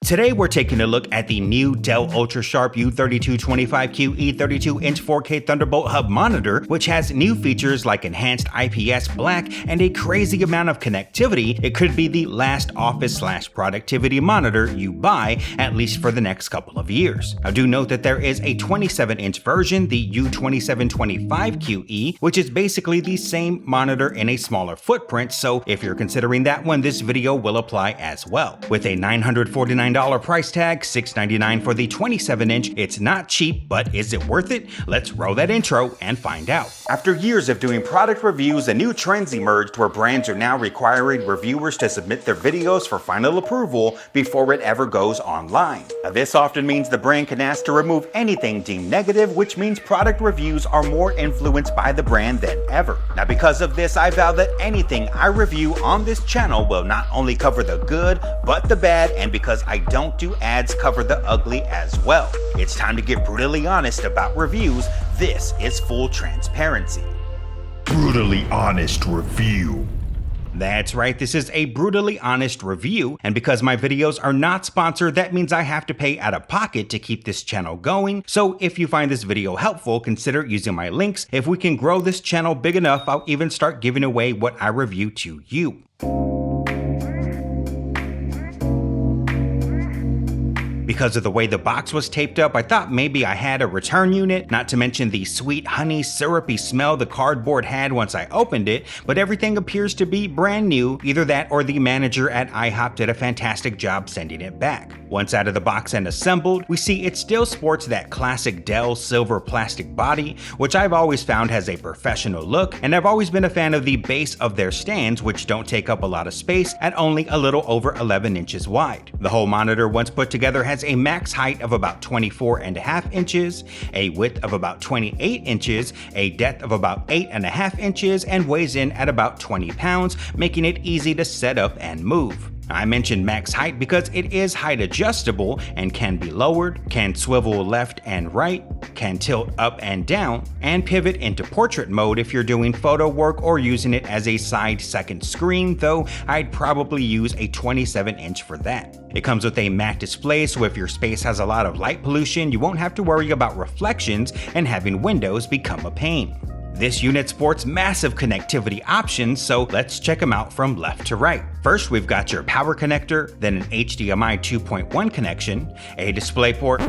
Today we're taking a look at the new Dell UltraSharp U3225QE 32-inch 4K Thunderbolt hub monitor, which has new features like enhanced IPS Black and a crazy amount of connectivity. It could be the last office/productivity monitor you buy, at least for the next couple of years. Now do note that there is a 27-inch version, the U2725QE, which is basically the same monitor in a smaller footprint, so if you're considering that one, this video will apply as well. With a $949 price tag, $699 for the 27-inch, it's not cheap, but is it worth it? Let's roll that intro and find out. After years of doing product reviews, a new trend's emerged where brands are now requiring reviewers to submit their videos for final approval before it ever goes online. Now, this often means the brand can ask to remove anything deemed negative, which means product reviews are more influenced by the brand than ever. Now, because of this, I vow that anything I review on this channel will not only cover the good, but the bad, and because I don't do ads, cover the ugly as well. It's time to get brutally honest about reviews. This is full transparency. Brutally honest review. That's right, this is a brutally honest review, and because my videos are not sponsored, that means I have to pay out of pocket to keep this channel going. So if you find this video helpful, consider using my links. If we can grow this channel big enough, I'll even start giving away what I review to you. Because of the way the box was taped up, I thought maybe I had a return unit, not to mention the sweet honey syrupy smell the cardboard had once I opened it, but everything appears to be brand new. Either that or the manager at IHOP did a fantastic job sending it back. Once out of the box and assembled, we see it still sports that classic Dell silver plastic body, which I've always found has a professional look, and I've always been a fan of the base of their stands, which don't take up a lot of space at only a little over 11 inches wide. The whole monitor, once put together, has a max height of about 24.5 inches, a width of about 28 inches, a depth of about 8.5 inches, and weighs in at about 20 pounds, making it easy to set up and move. I mentioned max height because it is height adjustable and can be lowered, can swivel left and right, can tilt up and down, and pivot into portrait mode if you're doing photo work or using it as a side second screen, though I'd probably use a 27-inch for that. It comes with a matte display, so if your space has a lot of light pollution, you won't have to worry about reflections and having windows become a pain. This unit sports massive connectivity options, so let's check them out from left to right. First, we've got your power connector, then an HDMI 2.1 connection, a display port.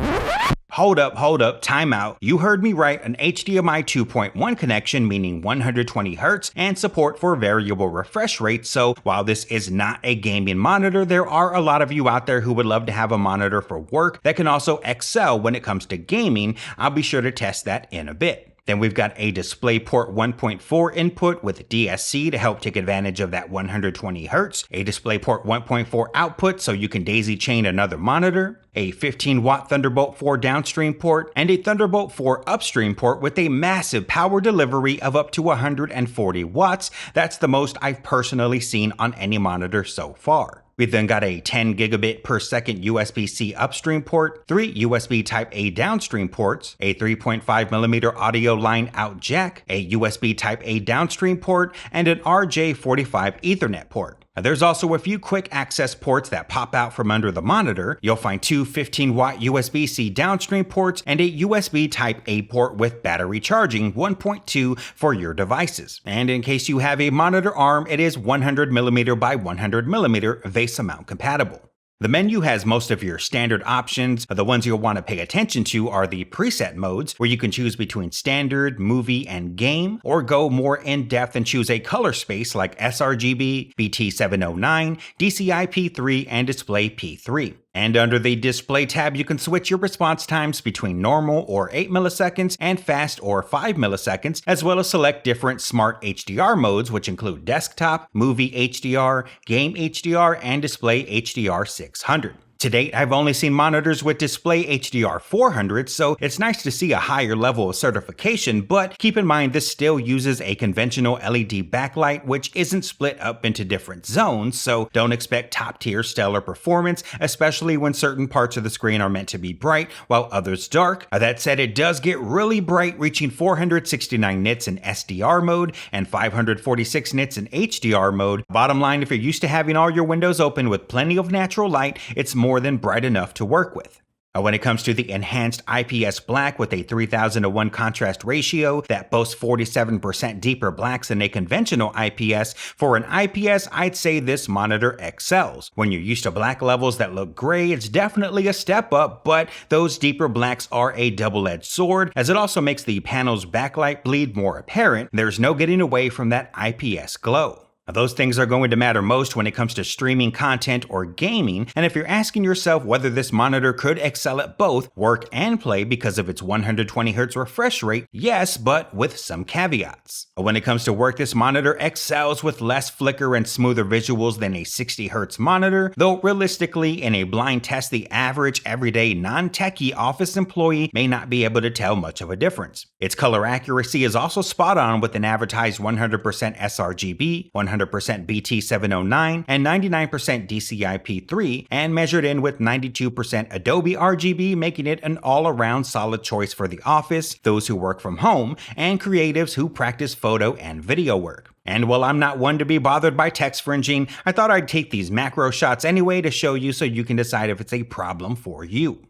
Hold up, time out. You heard me right, an HDMI 2.1 connection, meaning 120 Hz, and support for variable refresh rates. So while this is not a gaming monitor, there are a lot of you out there who would love to have a monitor for work that can also excel when it comes to gaming. I'll be sure to test that in a bit. Then we've got a DisplayPort 1.4 input with DSC to help take advantage of that 120 Hz, a DisplayPort 1.4 output so you can daisy chain another monitor, a 15-watt Thunderbolt 4 downstream port, and a Thunderbolt 4 upstream port with a massive power delivery of up to 140 watts. That's the most I've personally seen on any monitor so far. We've then got a 10 gigabit per second USB-C upstream port, 3 USB Type-A downstream ports, a 3.5mm audio line out jack, a USB Type-A downstream port, and an RJ45 Ethernet port. Now, there's also a few quick access ports that pop out from under the monitor. You'll find two 15-watt USB-C downstream ports and a USB Type-A port with battery charging 1.2 for your devices. And in case you have a monitor arm, it is 100mm by 100mm VESA mount compatible. The menu has most of your standard options. The ones you'll want to pay attention to are the preset modes, where you can choose between standard, movie, and game, or go more in-depth and choose a color space like sRGB, BT709, DCI P3, and Display P3. And under the Display tab, you can switch your response times between normal or 8 milliseconds and fast or 5 milliseconds, as well as select different smart HDR modes, which include desktop, movie HDR, game HDR, and display HDR 600. To date, I've only seen monitors with display HDR 400, so it's nice to see a higher level of certification, but keep in mind this still uses a conventional LED backlight, which isn't split up into different zones, so don't expect top-tier stellar performance, especially when certain parts of the screen are meant to be bright while others dark. That said, it does get really bright, reaching 469 nits in SDR mode and 546 nits in HDR mode. Bottom line, if you're used to having all your windows open with plenty of natural light, it's more more than bright enough to work with. When it comes to the enhanced IPS Black with a 3000:1 contrast ratio that boasts 47% deeper blacks than a conventional IPS, for an IPS I'd say this monitor excels. When you're used to black levels that look gray, it's definitely a step up, but those deeper blacks are a double-edged sword, as it also makes the panel's backlight bleed more apparent. There's no getting away from that IPS glow. Those things are going to matter most when it comes to streaming content or gaming, and if you're asking yourself whether this monitor could excel at both work and play because of its 120Hz refresh rate, yes, but with some caveats. When it comes to work, this monitor excels with less flicker and smoother visuals than a 60Hz monitor, though realistically, in a blind test, the average everyday non-techie office employee may not be able to tell much of a difference. Its color accuracy is also spot on with an advertised 100% sRGB, 100% BT709, and 99% DCI-P3, and measured in with 92% Adobe RGB, making it an all-around solid choice for the office, those who work from home, and creatives who practice photo and video work. And while I'm not one to be bothered by text fringing, I thought I'd take these macro shots anyway to show you so you can decide if it's a problem for you.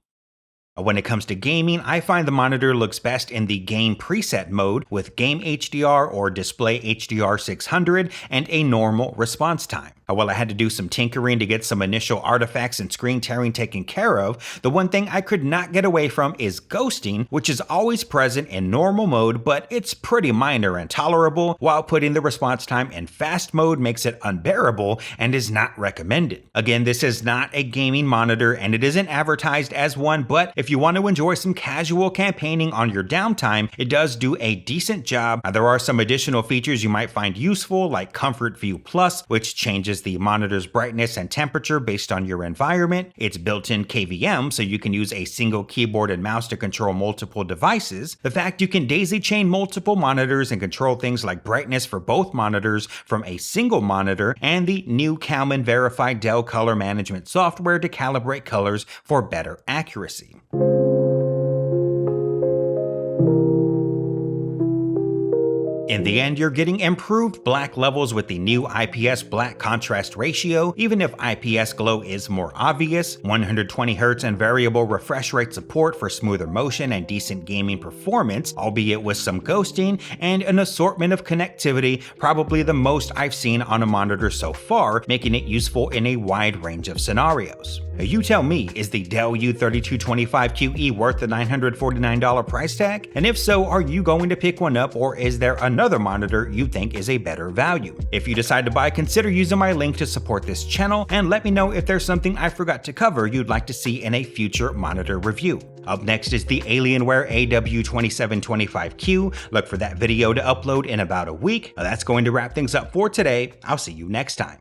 When it comes to gaming, I find the monitor looks best in the game preset mode with Game HDR or Display HDR 600 and a normal response time. While I had to do some tinkering to get some initial artifacts and screen tearing taken care of, the one thing I could not get away from is ghosting, which is always present in normal mode, but it's pretty minor and tolerable, while putting the response time in fast mode makes it unbearable and is not recommended. Again, this is not a gaming monitor and it isn't advertised as one, but if you want to enjoy some casual campaigning on your downtime, it does do a decent job. There are some additional features you might find useful, like Comfort View Plus, which changes the monitor's brightness and temperature based on your environment. It's built-in KVM, so you can use a single keyboard and mouse to control multiple devices. The fact you can daisy chain multiple monitors and control things like brightness for both monitors from a single monitor, and the new Kalman verified Dell color management software to calibrate colors for better accuracy. In the end, you're getting improved black levels with the new IPS Black contrast ratio, even if IPS glow is more obvious, 120Hz and variable refresh rate support for smoother motion and decent gaming performance, albeit with some ghosting, and an assortment of connectivity, probably the most I've seen on a monitor so far, making it useful in a wide range of scenarios. You tell me, is the Dell U3225QE worth the $949 price tag? And if so, are you going to pick one up, or is there another monitor you think is a better value? If you decide to buy, consider using my link to support this channel, and let me know if there's something I forgot to cover you'd like to see in a future monitor review. Up next is the Alienware AW2725Q. Look for that video to upload in about a week. That's going to wrap things up for today. I'll see you next time.